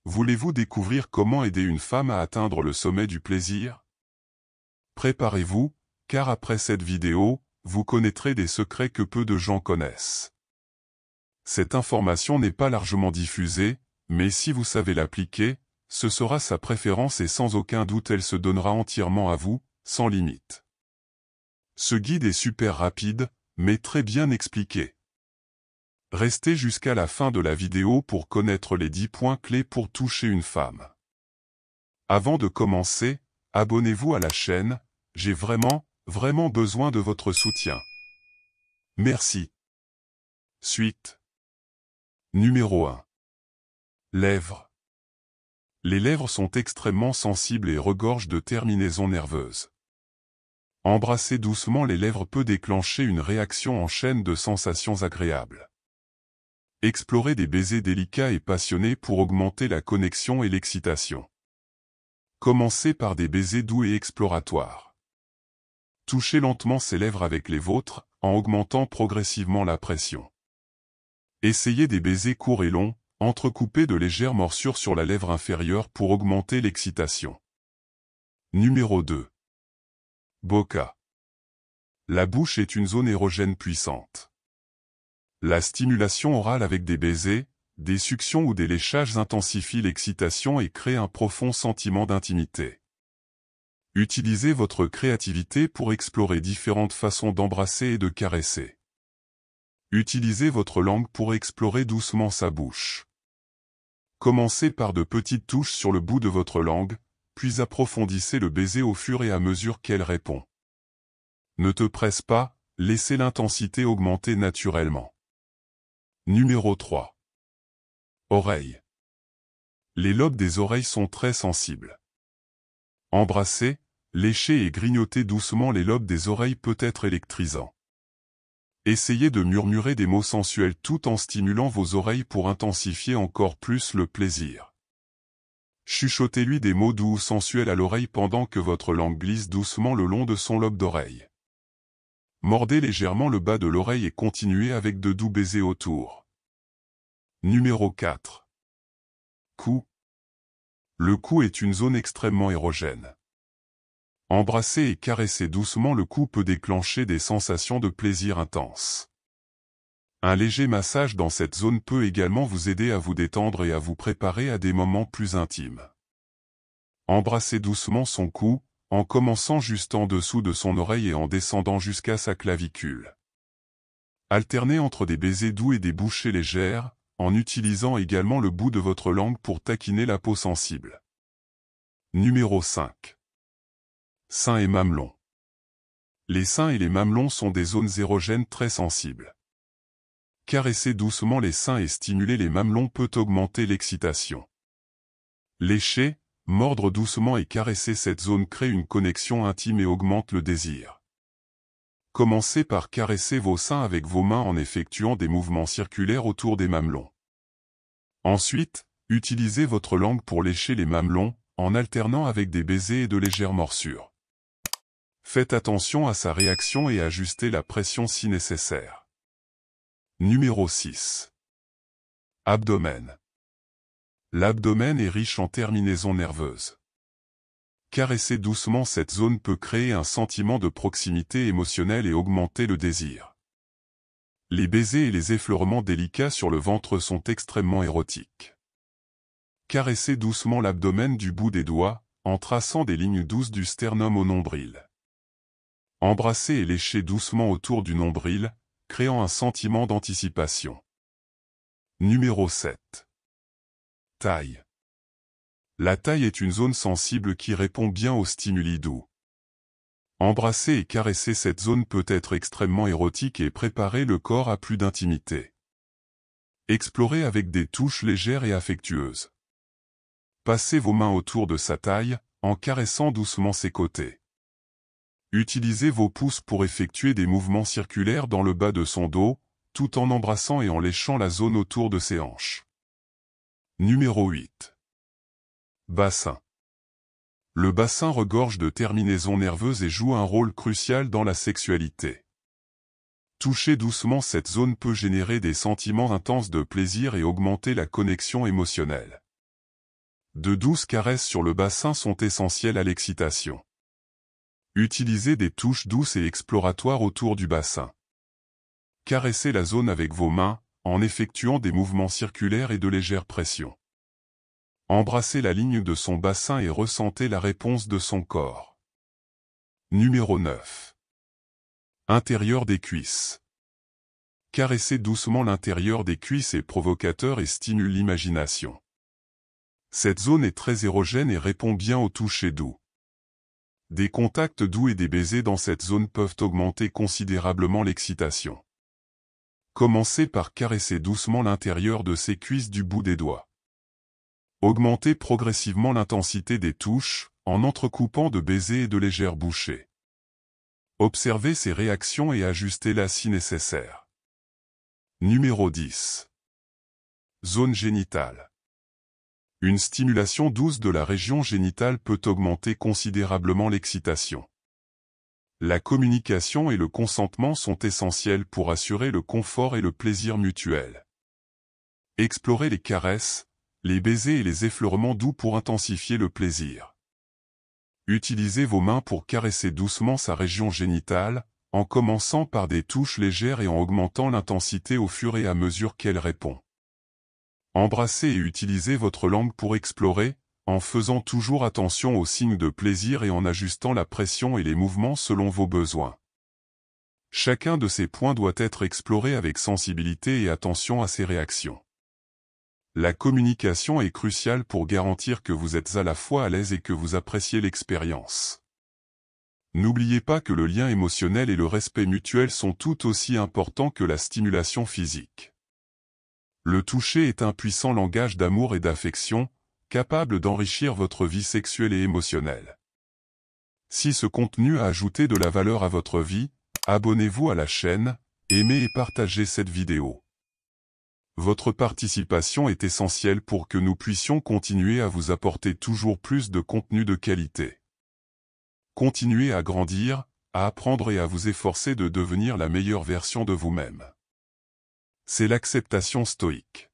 Voulez-vous découvrir comment aider une femme à atteindre le sommet du plaisir? Préparez-vous, car après cette vidéo, vous connaîtrez des secrets que peu de gens connaissent. Cette information n'est pas largement diffusée, mais si vous savez l'appliquer, ce sera sa préférence et sans aucun doute elle se donnera entièrement à vous, sans limite. Ce guide est super rapide, mais très bien expliqué. Restez jusqu'à la fin de la vidéo pour connaître les 10 points clés pour toucher une femme. Avant de commencer, abonnez-vous à la chaîne, j'ai vraiment besoin de votre soutien. Merci. Suite. Numéro 1. Lèvres. Les lèvres sont extrêmement sensibles et regorgent de terminaisons nerveuses. Embrasser doucement les lèvres peut déclencher une réaction en chaîne de sensations agréables. Explorez des baisers délicats et passionnés pour augmenter la connexion et l'excitation. Commencez par des baisers doux et exploratoires. Touchez lentement ces lèvres avec les vôtres, en augmentant progressivement la pression. Essayez des baisers courts et longs, entrecoupés de légères morsures sur la lèvre inférieure pour augmenter l'excitation. Numéro 2. Boca. La bouche est une zone érogène puissante. La stimulation orale avec des baisers, des suctions ou des léchages intensifie l'excitation et crée un profond sentiment d'intimité. Utilisez votre créativité pour explorer différentes façons d'embrasser et de caresser. Utilisez votre langue pour explorer doucement sa bouche. Commencez par de petites touches sur le bout de votre langue, puis approfondissez le baiser au fur et à mesure qu'elle répond. Ne te presse pas, laissez l'intensité augmenter naturellement. Numéro 3. Oreilles. Les lobes des oreilles sont très sensibles. Embrasser, lécher et grignoter doucement les lobes des oreilles peut être électrisant. Essayez de murmurer des mots sensuels tout en stimulant vos oreilles pour intensifier encore plus le plaisir. Chuchotez-lui des mots doux ou sensuels à l'oreille pendant que votre langue glisse doucement le long de son lobe d'oreille. Mordez légèrement le bas de l'oreille et continuez avec de doux baisers autour. Numéro 4. Cou. Le cou est une zone extrêmement érogène. Embrasser et caresser doucement le cou peut déclencher des sensations de plaisir intenses. Un léger massage dans cette zone peut également vous aider à vous détendre et à vous préparer à des moments plus intimes. Embrassez doucement son cou, en commençant juste en dessous de son oreille et en descendant jusqu'à sa clavicule. Alternez entre des baisers doux et des bouchées légères, en utilisant également le bout de votre langue pour taquiner la peau sensible. Numéro 5. Seins et mamelons. Les seins et les mamelons sont des zones érogènes très sensibles. Caresser doucement les seins et stimuler les mamelons peut augmenter l'excitation. Lécher, mordre doucement et caresser cette zone crée une connexion intime et augmente le désir. Commencez par caresser vos seins avec vos mains en effectuant des mouvements circulaires autour des mamelons. Ensuite, utilisez votre langue pour lécher les mamelons, en alternant avec des baisers et de légères morsures. Faites attention à sa réaction et ajustez la pression si nécessaire. Numéro 6. Abdomen. L'abdomen est riche en terminaisons nerveuses. Caresser doucement cette zone peut créer un sentiment de proximité émotionnelle et augmenter le désir. Les baisers et les effleurements délicats sur le ventre sont extrêmement érotiques. Caressez doucement l'abdomen du bout des doigts, en traçant des lignes douces du sternum au nombril. Embrassez et léchez doucement autour du nombril, créant un sentiment d'anticipation. Numéro 7. Taille. La taille est une zone sensible qui répond bien aux stimuli doux. Embrasser et caresser cette zone peut être extrêmement érotique et préparer le corps à plus d'intimité. Explorez avec des touches légères et affectueuses. Passez vos mains autour de sa taille, en caressant doucement ses côtés. Utilisez vos pouces pour effectuer des mouvements circulaires dans le bas de son dos, tout en embrassant et en léchant la zone autour de ses hanches. Numéro 8. Bassin. Le bassin regorge de terminaisons nerveuses et joue un rôle crucial dans la sexualité. Toucher doucement cette zone peut générer des sentiments intenses de plaisir et augmenter la connexion émotionnelle. De douces caresses sur le bassin sont essentielles à l'excitation. Utilisez des touches douces et exploratoires autour du bassin. Caressez la zone avec vos mains, en effectuant des mouvements circulaires et de légère pression. Embrassez la ligne de son bassin et ressentez la réponse de son corps. Numéro 9. Intérieur des cuisses. Caressez doucement l'intérieur des cuisses est provocateur et stimule l'imagination. Cette zone est très érogène et répond bien au toucher doux. Des contacts doux et des baisers dans cette zone peuvent augmenter considérablement l'excitation. Commencez par caresser doucement l'intérieur de ses cuisses du bout des doigts. Augmentez progressivement l'intensité des touches, en entrecoupant de baisers et de légères bouchées. Observez ses réactions et ajustez-la si nécessaire. Numéro 10. Zone génitale. Une stimulation douce de la région génitale peut augmenter considérablement l'excitation. La communication et le consentement sont essentiels pour assurer le confort et le plaisir mutuel. Explorez les caresses, les baisers et les effleurements doux pour intensifier le plaisir. Utilisez vos mains pour caresser doucement sa région génitale, en commençant par des touches légères et en augmentant l'intensité au fur et à mesure qu'elle répond. Embrassez et utilisez votre langue pour explorer, en faisant toujours attention aux signes de plaisir et en ajustant la pression et les mouvements selon vos besoins. Chacun de ces points doit être exploré avec sensibilité et attention à ses réactions. La communication est cruciale pour garantir que vous êtes à la fois à l'aise et que vous appréciez l'expérience. N'oubliez pas que le lien émotionnel et le respect mutuel sont tout aussi importants que la stimulation physique. Le toucher est un puissant langage d'amour et d'affection, capable d'enrichir votre vie sexuelle et émotionnelle. Si ce contenu a ajouté de la valeur à votre vie, abonnez-vous à la chaîne, aimez et partagez cette vidéo. Votre participation est essentielle pour que nous puissions continuer à vous apporter toujours plus de contenu de qualité. Continuez à grandir, à apprendre et à vous efforcer de devenir la meilleure version de vous-même. C'est l'acceptation stoïque.